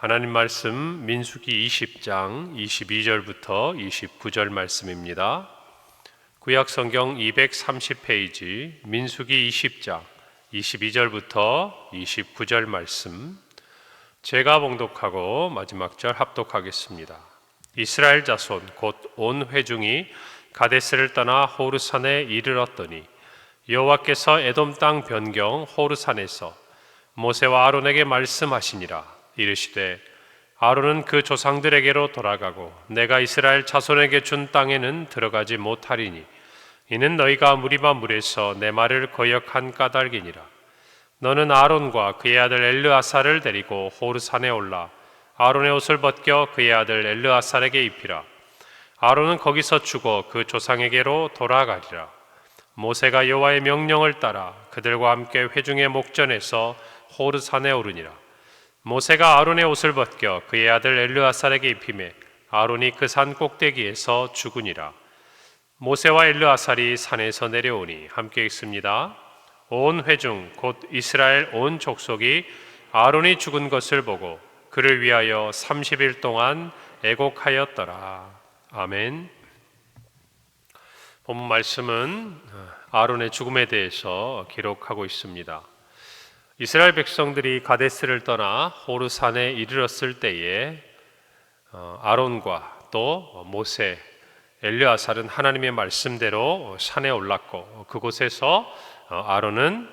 하나님 말씀 민수기 20장 22절부터 29절 말씀입니다. 구약 성경 230페이지 민수기 20장 22절부터 29절 말씀, 제가 봉독하고 마지막 절 합독하겠습니다. 이스라엘 자손 곧 온 회중이 가데스를 떠나 호르산에 이르렀더니 여호와께서 에돔 땅 변경 호르산에서 모세와 아론에게 말씀하시니라. 이르시되 아론은 그 조상들에게로 돌아가고 내가 이스라엘 자손에게 준 땅에는 들어가지 못하리니 이는 너희가 무리바 물에서 내 말을 거역한 까닭이니라. 너는 아론과 그의 아들 엘르아살을 데리고 호르산에 올라 아론의 옷을 벗겨 그의 아들 엘르아살에게 입히라. 아론은 거기서 죽어 그 조상에게로 돌아가리라. 모세가 여호와의 명령을 따라 그들과 함께 회중의 목전에서 호르산에 오르니라. 모세가 아론의 옷을 벗겨 그의 아들 엘르아살에게 입히매 아론이 그 산 꼭대기에서 죽으니라. 모세와 엘르아살이 산에서 내려오니 함께 읽습니다. 온 회중 곧 이스라엘 온 족속이 아론이 죽은 것을 보고 그를 위하여 30일 동안 애곡하였더라. 아멘. 본문 말씀은 아론의 죽음에 대해서 기록하고 있습니다. 이스라엘 백성들이 가데스를 떠나 호르산에 이르렀을 때에 아론과 또 모세, 엘르아살은 하나님의 말씀대로 산에 올랐고 그곳에서 아론은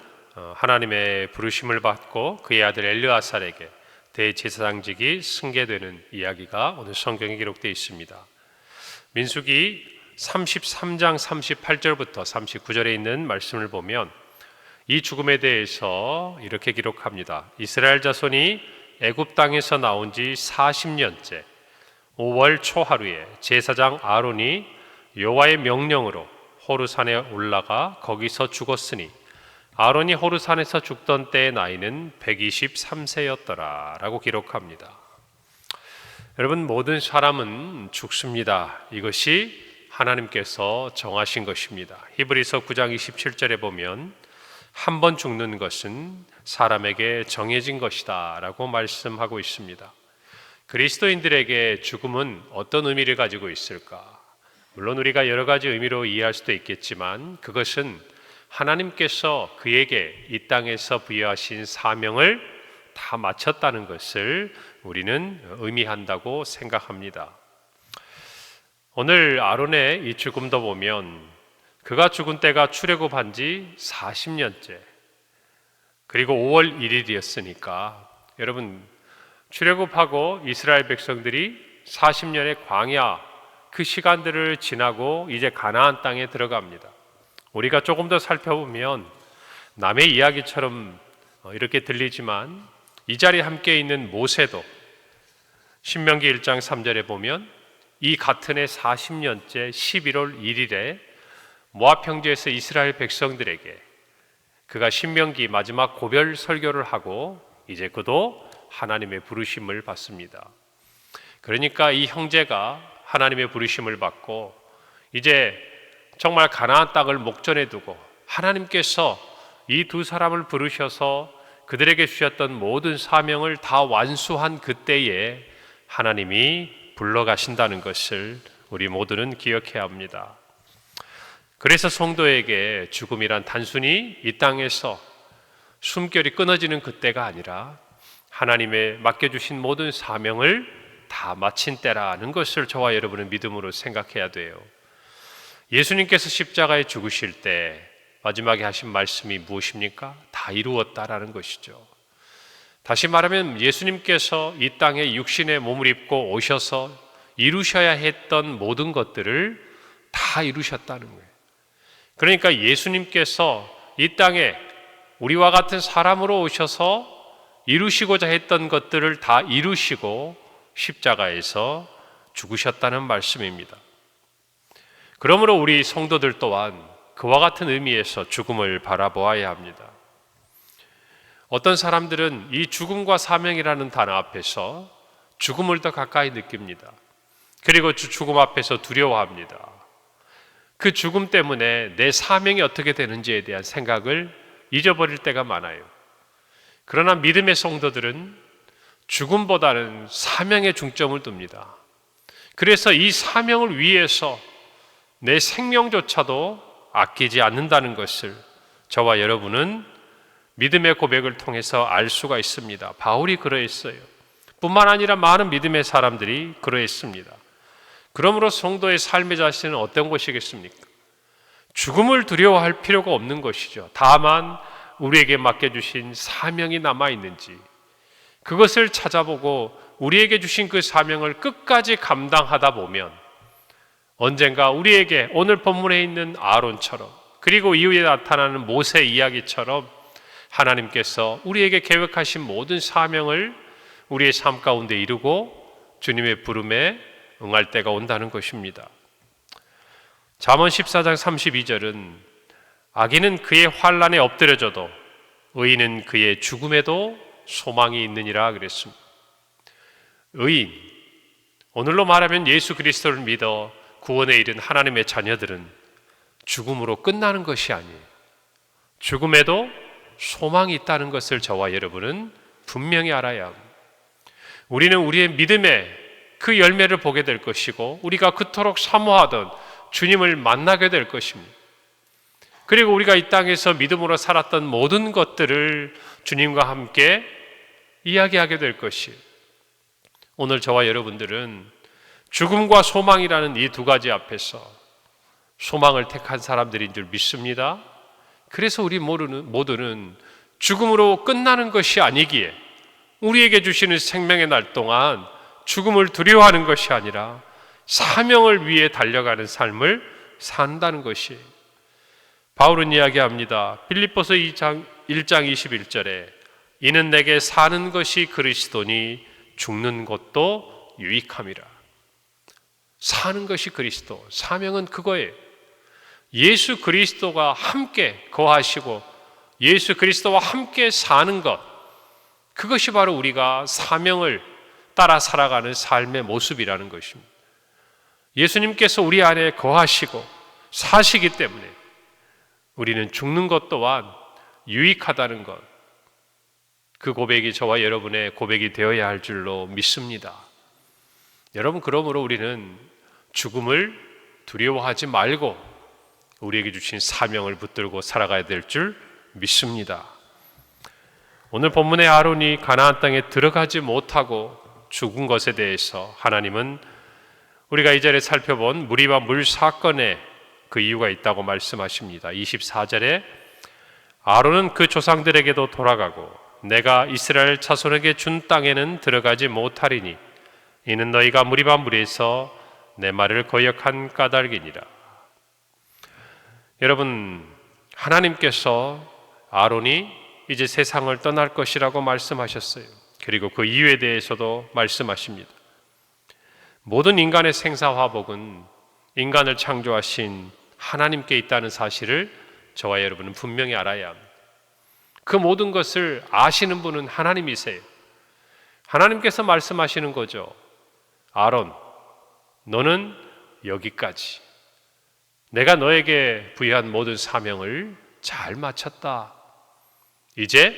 하나님의 부르심을 받고 그의 아들 엘르아살에게 대제사장직이 승계되는 이야기가 오늘 성경에 기록되어 있습니다. 민수기 33장 38절부터 39절에 있는 말씀을 보면 이 죽음에 대해서 이렇게 기록합니다. 이스라엘 자손이 애굽 땅에서 나온 지 40년째 5월 초하루에 제사장 아론이 여호와의 명령으로 호르산에 올라가 거기서 죽었으니 아론이 호르산에서 죽던 때의 나이는 123세였더라 라고 기록합니다. 여러분, 모든 사람은 죽습니다. 이것이 하나님께서 정하신 것입니다. 히브리서 9장 27절에 보면 한 번 죽는 것은 사람에게 정해진 것이다 라고 말씀하고 있습니다. 그리스도인들에게 죽음은 어떤 의미를 가지고 있을까? 물론 우리가 여러 가지 의미로 이해할 수도 있겠지만 그것은 하나님께서 그에게 이 땅에서 부여하신 사명을 다 마쳤다는 것을 우리는 의미한다고 생각합니다. 오늘 아론의 이 죽음도 보면 그가 죽은 때가 출애굽한 지 40년째 그리고 5월 1일이었으니까 여러분, 출애굽하고 이스라엘 백성들이 40년의 광야 그 시간들을 지나고 이제 가나안 땅에 들어갑니다. 우리가 조금 더 살펴보면 남의 이야기처럼 이렇게 들리지만 이 자리에 함께 있는 모세도 신명기 1장 3절에 보면 이 같은 해 40년째 11월 1일에 모압 평지에서 이스라엘 백성들에게 그가 신명기 마지막 고별 설교를 하고 이제 그도 하나님의 부르심을 받습니다. 그러니까 이 형제가 하나님의 부르심을 받고 이제 정말 가나안 땅을 목전에 두고 하나님께서 이 두 사람을 부르셔서 그들에게 주셨던 모든 사명을 다 완수한 그때에 하나님이 불러가신다는 것을 우리 모두는 기억해야 합니다. 그래서 성도에게 죽음이란 단순히 이 땅에서 숨결이 끊어지는 그때가 아니라 하나님의 맡겨주신 모든 사명을 다 마친 때라는 것을 저와 여러분은 믿음으로 생각해야 돼요. 예수님께서 십자가에 죽으실 때 마지막에 하신 말씀이 무엇입니까? 다 이루었다라는 것이죠. 다시 말하면 예수님께서 이 땅에 육신의 몸을 입고 오셔서 이루셔야 했던 모든 것들을 다 이루셨다는 거예요. 그러니까 예수님께서 이 땅에 우리와 같은 사람으로 오셔서 이루시고자 했던 것들을 다 이루시고 십자가에서 죽으셨다는 말씀입니다. 그러므로 우리 성도들 또한 그와 같은 의미에서 죽음을 바라보아야 합니다. 어떤 사람들은 이 죽음과 사명이라는 단어 앞에서 죽음을 더 가까이 느낍니다. 그리고 죽음 앞에서 두려워합니다. 그 죽음 때문에 내 사명이 어떻게 되는지에 대한 생각을 잊어버릴 때가 많아요. 그러나 믿음의 성도들은 죽음보다는 사명에 중점을 둡니다. 그래서 이 사명을 위해서 내 생명조차도 아끼지 않는다는 것을 저와 여러분은 믿음의 고백을 통해서 알 수가 있습니다. 바울이 그러했어요. 뿐만 아니라 많은 믿음의 사람들이 그러했습니다. 그러므로 성도의 삶의 자신은 어떤 것이겠습니까? 죽음을 두려워할 필요가 없는 것이죠. 다만 우리에게 맡겨주신 사명이 남아있는지 그것을 찾아보고 우리에게 주신 그 사명을 끝까지 감당하다 보면 언젠가 우리에게 오늘 본문에 있는 아론처럼 그리고 이후에 나타나는 모세 이야기처럼 하나님께서 우리에게 계획하신 모든 사명을 우리의 삶 가운데 이루고 주님의 부름에 응할 때가 온다는 것입니다. 잠언 14장 32절은 악인은 그의 환난에 엎드려져도 의인은 그의 죽음에도 소망이 있느니라 그랬습니다. 의인, 오늘로 말하면 예수 그리스도를 믿어 구원에 이른 하나님의 자녀들은 죽음으로 끝나는 것이 아니에요. 죽음에도 소망이 있다는 것을 저와 여러분은 분명히 알아야 합니다. 우리는 우리의 믿음의 그 열매를 보게 될 것이고 우리가 그토록 사모하던 주님을 만나게 될 것입니다. 그리고 우리가 이 땅에서 믿음으로 살았던 모든 것들을 주님과 함께 이야기하게 될 것이에요. 오늘 저와 여러분들은 죽음과 소망이라는 이 두 가지 앞에서 소망을 택한 사람들인 줄 믿습니다. 그래서 우리 모두는 죽음으로 끝나는 것이 아니기에 우리에게 주시는 생명의 날 동안 죽음을 두려워하는 것이 아니라 사명을 위해 달려가는 삶을 산다는 것이에요. 바울은 이야기합니다. 빌립보서 1장 21절에 이는 내게 사는 것이 그리스도니 죽는 것도 유익함이라. 사는 것이 그리스도, 사명은 그거예요. 예수 그리스도가 함께 거하시고 예수 그리스도와 함께 사는 것, 그것이 바로 우리가 사명을 따라 살아가는 삶의 모습이라는 것입니다. 예수님께서 우리 안에 거하시고 사시기 때문에 우리는 죽는 것 또한 유익하다는 것, 그 고백이 저와 여러분의 고백이 되어야 할 줄로 믿습니다. 여러분, 그러므로 우리는 죽음을 두려워하지 말고 우리에게 주신 사명을 붙들고 살아가야 될 줄 믿습니다. 오늘 본문의 아론이 가나안 땅에 들어가지 못하고 죽은 것에 대해서 하나님은 우리가 이 절에 살펴본 무리와 물 사건에 그 이유가 있다고 말씀하십니다. 24절에 아론은 그 조상들에게도 돌아가고 내가 이스라엘 자손에게 준 땅에는 들어가지 못하리니 이는 너희가 무리와 무리에서 내 말을 거역한 까닭이니라. 여러분, 하나님께서 아론이 이제 세상을 떠날 것이라고 말씀하셨어요. 그리고 그 이유에 대해서도 말씀하십니다. 모든 인간의 생사화복은 인간을 창조하신 하나님께 있다는 사실을 저와 여러분은 분명히 알아야 합니다. 그 모든 것을 아시는 분은 하나님이세요. 하나님께서 말씀하시는 거죠. 아론, 너는 여기까지. 내가 너에게 부여한 모든 사명을 잘 마쳤다. 이제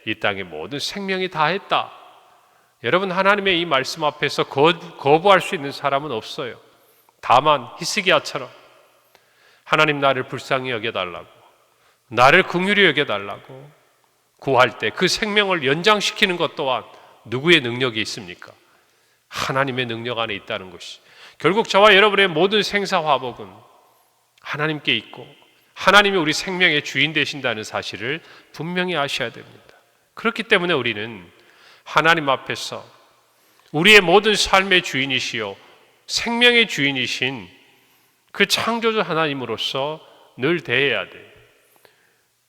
이 땅의 모든 생명이 다 했다. 여러분, 하나님의 이 말씀 앞에서 거부할 수 있는 사람은 없어요. 다만 히스기야처럼 하나님 나를 불쌍히 여겨달라고, 나를 긍휼히 여겨달라고 구할 때 그 생명을 연장시키는 것 또한 누구의 능력이 있습니까? 하나님의 능력 안에 있다는 것이, 결국 저와 여러분의 모든 생사화복은 하나님께 있고 하나님이 우리 생명의 주인 되신다는 사실을 분명히 아셔야 됩니다. 그렇기 때문에 우리는 하나님 앞에서 우리의 모든 삶의 주인이시요 생명의 주인이신 그 창조주 하나님으로서 늘 대해야 돼요.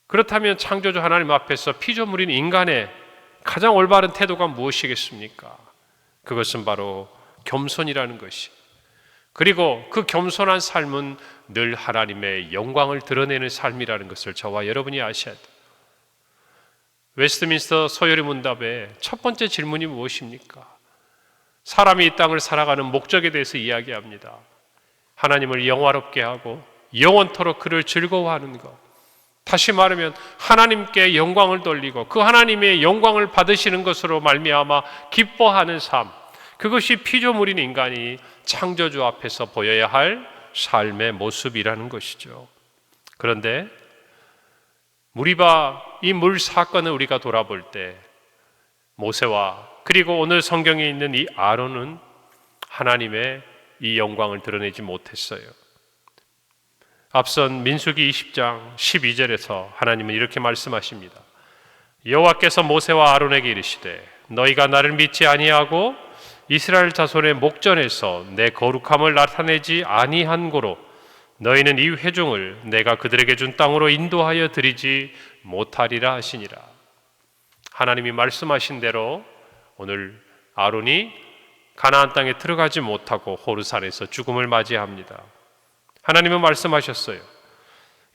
그렇다면 창조주 하나님 앞에서 피조물인 인간의 가장 올바른 태도가 무엇이겠습니까? 그것은 바로 겸손이라는 것이, 그리고 그 겸손한 삶은 늘 하나님의 영광을 드러내는 삶이라는 것을 저와 여러분이 아셔야 돼요. 웨스트민스터 소요리 문답의 첫 번째 질문이 무엇입니까? 사람이 이 땅을 살아가는 목적에 대해서 이야기합니다. 하나님을 영화롭게 하고 영원토록 그를 즐거워하는 것, 다시 말하면 하나님께 영광을 돌리고 그 하나님의 영광을 받으시는 것으로 말미암아 기뻐하는 삶, 그것이 피조물인 인간이 창조주 앞에서 보여야 할 삶의 모습이라는 것이죠. 그런데 무리바 이 물 사건을 우리가 돌아볼 때 모세와 그리고 오늘 성경에 있는 이 아론은 하나님의 이 영광을 드러내지 못했어요. 앞선 민수기 20장 12절에서 하나님은 이렇게 말씀하십니다. 여호와께서 모세와 아론에게 이르시되 너희가 나를 믿지 아니하고 이스라엘 자손의 목전에서 내 거룩함을 나타내지 아니한 고로 너희는 이 회중을 내가 그들에게 준 땅으로 인도하여 드리지 못하리라 하시니라. 하나님이 말씀하신 대로 오늘 아론이 가나안 땅에 들어가지 못하고 호르산에서 죽음을 맞이합니다. 하나님은 말씀하셨어요.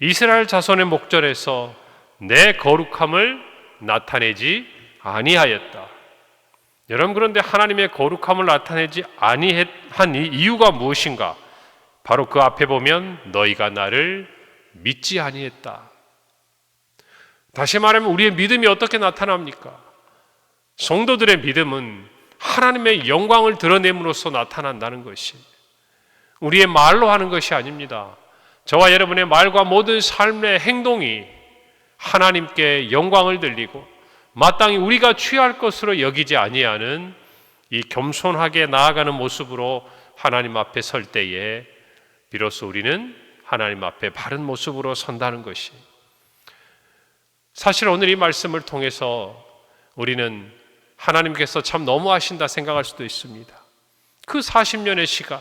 이스라엘 자손의 목전에서 내 거룩함을 나타내지 아니하였다. 여러분, 그런데 하나님의 거룩함을 나타내지 아니한 이 이유가 무엇인가? 바로 그 앞에 보면 너희가 나를 믿지 아니했다. 다시 말하면 우리의 믿음이 어떻게 나타납니까? 성도들의 믿음은 하나님의 영광을 드러냄으로써 나타난다는 것이 우리의 말로 하는 것이 아닙니다. 저와 여러분의 말과 모든 삶의 행동이 하나님께 영광을 들리고 마땅히 우리가 취할 것으로 여기지 아니하는 이 겸손하게 나아가는 모습으로 하나님 앞에 설 때에 비로소 우리는 하나님 앞에 바른 모습으로 선다는 것이, 사실 오늘 이 말씀을 통해서 우리는 하나님께서 참 너무하신다 생각할 수도 있습니다. 그 40년의 시간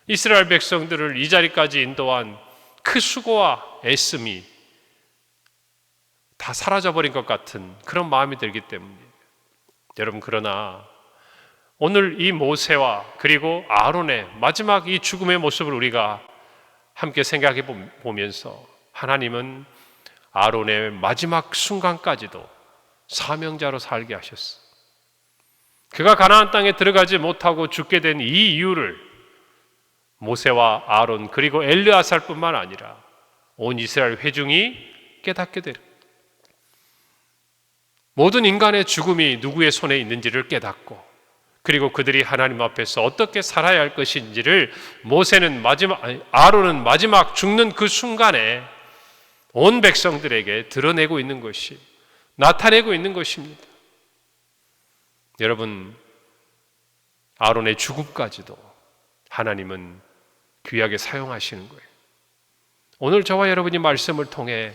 이스라엘 백성들을 이 자리까지 인도한 그 수고와 애씀이 다 사라져버린 것 같은 그런 마음이 들기 때문이에요. 여러분, 그러나 오늘 이 모세와 그리고 아론의 마지막 이 죽음의 모습을 우리가 함께 생각해 보면서 하나님은 아론의 마지막 순간까지도 사명자로 살게 하셨어. 그가 가나안 땅에 들어가지 못하고 죽게 된 이 이유를 모세와 아론 그리고 엘르아살뿐만 아니라 온 이스라엘 회중이 깨닫게 되는, 모든 인간의 죽음이 누구의 손에 있는지를 깨닫고 그리고 그들이 하나님 앞에서 어떻게 살아야 할 것인지를 아론은 마지막 죽는 그 순간에 온 백성들에게 드러내고 있는 것이, 나타내고 있는 것입니다. 여러분, 아론의 죽음까지도 하나님은 귀하게 사용하시는 거예요. 오늘 저와 여러분이 말씀을 통해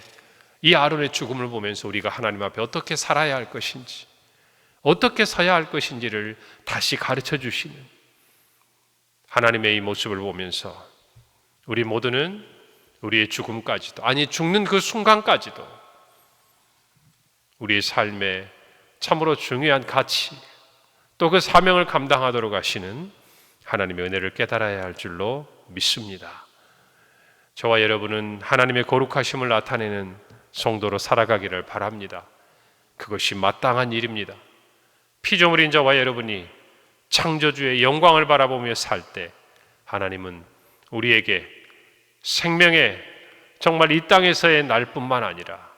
이 아론의 죽음을 보면서 우리가 하나님 앞에 어떻게 살아야 할 것인지, 어떻게 서야 할 것인지를 다시 가르쳐 주시는 하나님의 이 모습을 보면서 우리 모두는 우리의 죽음까지도, 아니 죽는 그 순간까지도 우리의 삶에 참으로 중요한 가치, 또 그 사명을 감당하도록 하시는 하나님의 은혜를 깨달아야 할 줄로 믿습니다. 저와 여러분은 하나님의 거룩하심을 나타내는 성도로 살아가기를 바랍니다. 그것이 마땅한 일입니다. 피조물인 저와 여러분이 창조주의 영광을 바라보며 살 때 하나님은 우리에게 생명의, 정말 이 땅에서의 날뿐만 아니라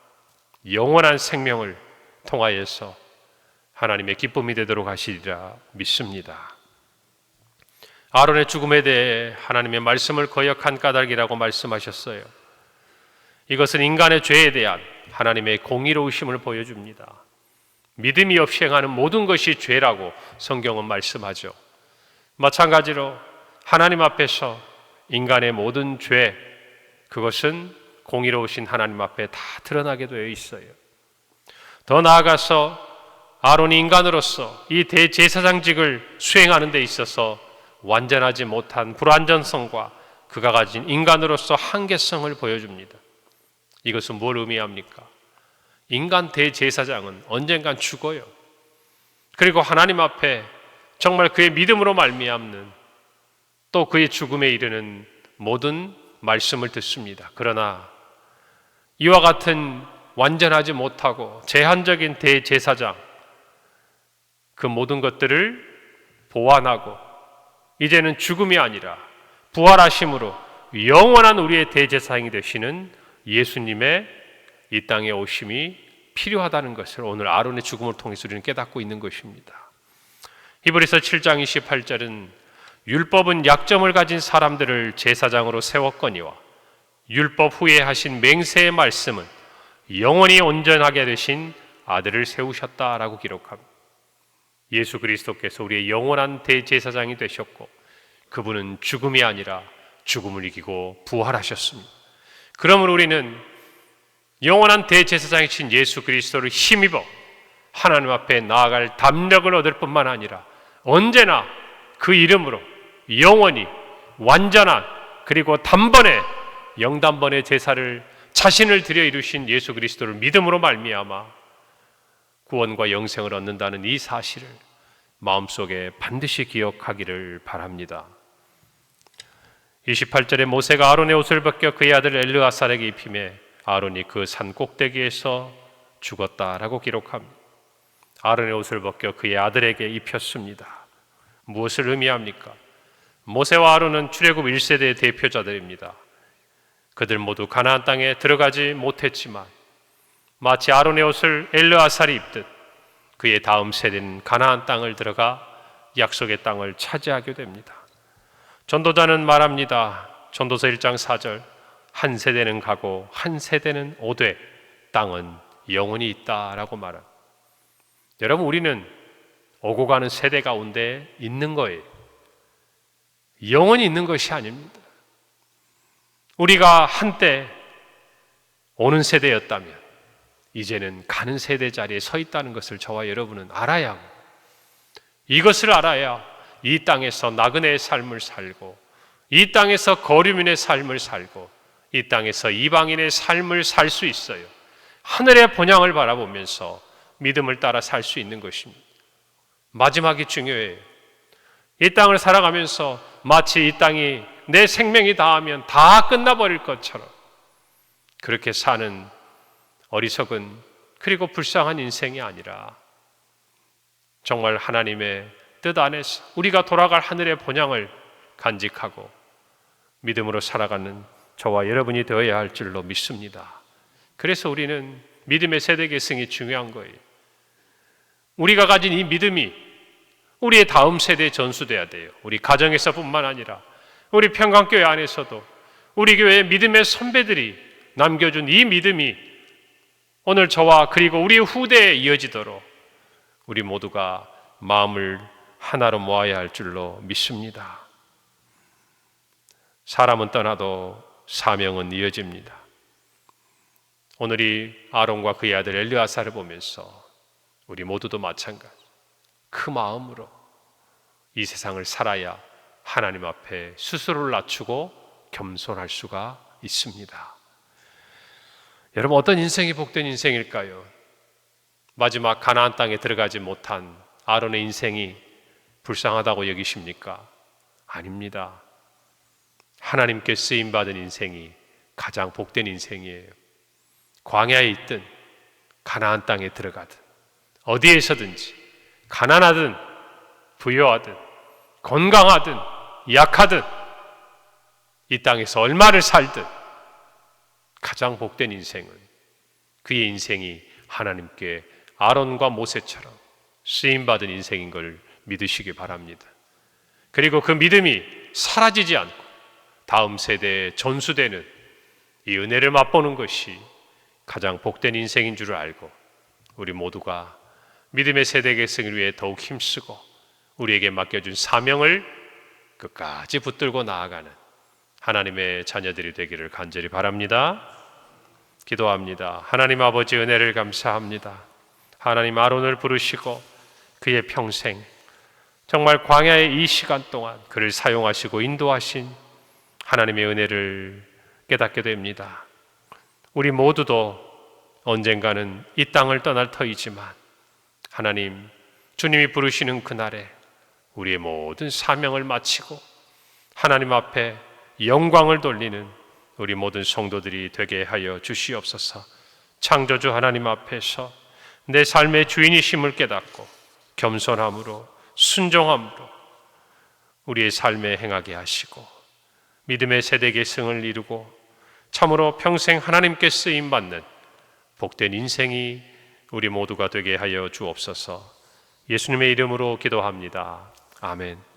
영원한 생명을 통하여서 하나님의 기쁨이 되도록 하시리라 믿습니다. 아론의 죽음에 대해 하나님의 말씀을 거역한 까닭이라고 말씀하셨어요. 이것은 인간의 죄에 대한 하나님의 공의로우심을 보여줍니다. 믿음이 없이 행하는 모든 것이 죄라고 성경은 말씀하죠. 마찬가지로 하나님 앞에서 인간의 모든 죄, 그것은 공의로우신 하나님 앞에 다 드러나게 되어 있어요. 더 나아가서 아론이 인간으로서 이 대제사장직을 수행하는 데 있어서 완전하지 못한 불완전성과 그가 가진 인간으로서 한계성을 보여줍니다. 이것은 뭘 의미합니까? 인간 대제사장은 언젠간 죽어요. 그리고 하나님 앞에 정말 그의 믿음으로 말미암는, 또 그의 죽음에 이르는 모든 말씀을 듣습니다. 그러나 이와 같은 완전하지 못하고 제한적인 대제사장, 그 모든 것들을 보완하고 이제는 죽음이 아니라 부활하심으로 영원한 우리의 대제사장이 되시는 예수님의 이 땅에 오심이 필요하다는 것을 오늘 아론의 죽음을 통해서 우리는 깨닫고 있는 것입니다. 히브리서 7장 28절은 율법은 약점을 가진 사람들을 제사장으로 세웠거니와 율법 후에 하신 맹세의 말씀은 영원히 온전하게 되신 아들을 세우셨다라고 기록합니다. 예수 그리스도께서 우리의 영원한 대제사장이 되셨고 그분은 죽음이 아니라 죽음을 이기고 부활하셨습니다. 그러므로 우리는 영원한 대제사장이신 예수 그리스도를 힘입어 하나님 앞에 나아갈 담력을 얻을 뿐만 아니라 언제나 그 이름으로 영원히 완전한 그리고 단번에 영단번의 제사를 자신을 들여 이루신 예수 그리스도를 믿음으로 말미암아 구원과 영생을 얻는다는 이 사실을 마음속에 반드시 기억하기를 바랍니다. 28절에 모세가 아론의 옷을 벗겨 그의 아들 엘르아살에게 입히매 아론이 그 산 꼭대기에서 죽었다라고 기록합니다. 아론의 옷을 벗겨 그의 아들에게 입혔습니다. 무엇을 의미합니까? 모세와 아론은 출애굽 1세대의 대표자들입니다. 그들 모두 가나안 땅에 들어가지 못했지만 마치 아론의 옷을 엘르아살이 입듯 그의 다음 세대는 가나안 땅을 들어가 약속의 땅을 차지하게 됩니다. 전도자는 말합니다. 전도서 1장 4절 한 세대는 가고 한 세대는 오되 땅은 영원히 있다라고 말합니다. 여러분, 우리는 오고 가는 세대 가운데 있는 거예요. 영원히 있는 것이 아닙니다. 우리가 한때 오는 세대였다면 이제는 가는 세대 자리에 서 있다는 것을 저와 여러분은 알아야 하고, 이것을 알아야 이 땅에서 나그네의 삶을 살고 이 땅에서 거류민의 삶을 살고 이 땅에서 이방인의 삶을 살 수 있어요. 하늘의 본향을 바라보면서 믿음을 따라 살 수 있는 것입니다. 마지막이 중요해요. 이 땅을 살아가면서 마치 이 땅이 내 생명이 다하면 다 끝나버릴 것처럼 그렇게 사는 어리석은 그리고 불쌍한 인생이 아니라 정말 하나님의 뜻 안에서 우리가 돌아갈 하늘의 본향을 간직하고 믿음으로 살아가는 저와 여러분이 되어야 할 줄로 믿습니다. 그래서 우리는 믿음의 세대 계승이 중요한 거예요. 우리가 가진 이 믿음이 우리의 다음 세대에 전수돼야 돼요. 우리 가정에서뿐만 아니라 우리 평강교회 안에서도 우리 교회의 믿음의 선배들이 남겨준 이 믿음이 오늘 저와 그리고 우리 후대에 이어지도록 우리 모두가 마음을 하나로 모아야 할 줄로 믿습니다. 사람은 떠나도 사명은 이어집니다. 오늘 이 아론과 그의 아들 엘르아살을 보면서 우리 모두도 마찬가지 그 마음으로 이 세상을 살아야 하나님 앞에 스스로를 낮추고 겸손할 수가 있습니다. 여러분, 어떤 인생이 복된 인생일까요? 마지막 가나안 땅에 들어가지 못한 아론의 인생이 불쌍하다고 여기십니까? 아닙니다. 하나님께 쓰임받은 인생이 가장 복된 인생이에요. 광야에 있든 가나안 땅에 들어가든 어디에서든지 가난하든 부유하든 건강하든 약하든 이 땅에서 얼마를 살든 가장 복된 인생은 그의 인생이 하나님께 아론과 모세처럼 쓰임받은 인생인 걸 믿으시기 바랍니다. 그리고 그 믿음이 사라지지 않고 다음 세대에 전수되는 이 은혜를 맛보는 것이 가장 복된 인생인 줄을 알고 우리 모두가 믿음의 세대 계승을 위해 더욱 힘쓰고 우리에게 맡겨준 사명을 끝까지 붙들고 나아가는 하나님의 자녀들이 되기를 간절히 바랍니다. 기도합니다. 하나님 아버지, 은혜를 감사합니다. 하나님, 아론을 부르시고 그의 평생 정말 광야의 이 시간 동안 그를 사용하시고 인도하신 하나님의 은혜를 깨닫게 됩니다. 우리 모두도 언젠가는 이 땅을 떠날 터이지만 하나님, 주님이 부르시는 그날에 우리의 모든 사명을 마치고 하나님 앞에 영광을 돌리는 우리 모든 성도들이 되게 하여 주시옵소서. 창조주 하나님 앞에서 내 삶의 주인이심을 깨닫고 겸손함으로 순종함으로 우리의 삶에 행하게 하시고 믿음의 세대 계승을 이루고 참으로 평생 하나님께 쓰임받는 복된 인생이 우리 모두가 되게 하여 주옵소서. 예수님의 이름으로 기도합니다. 아멘.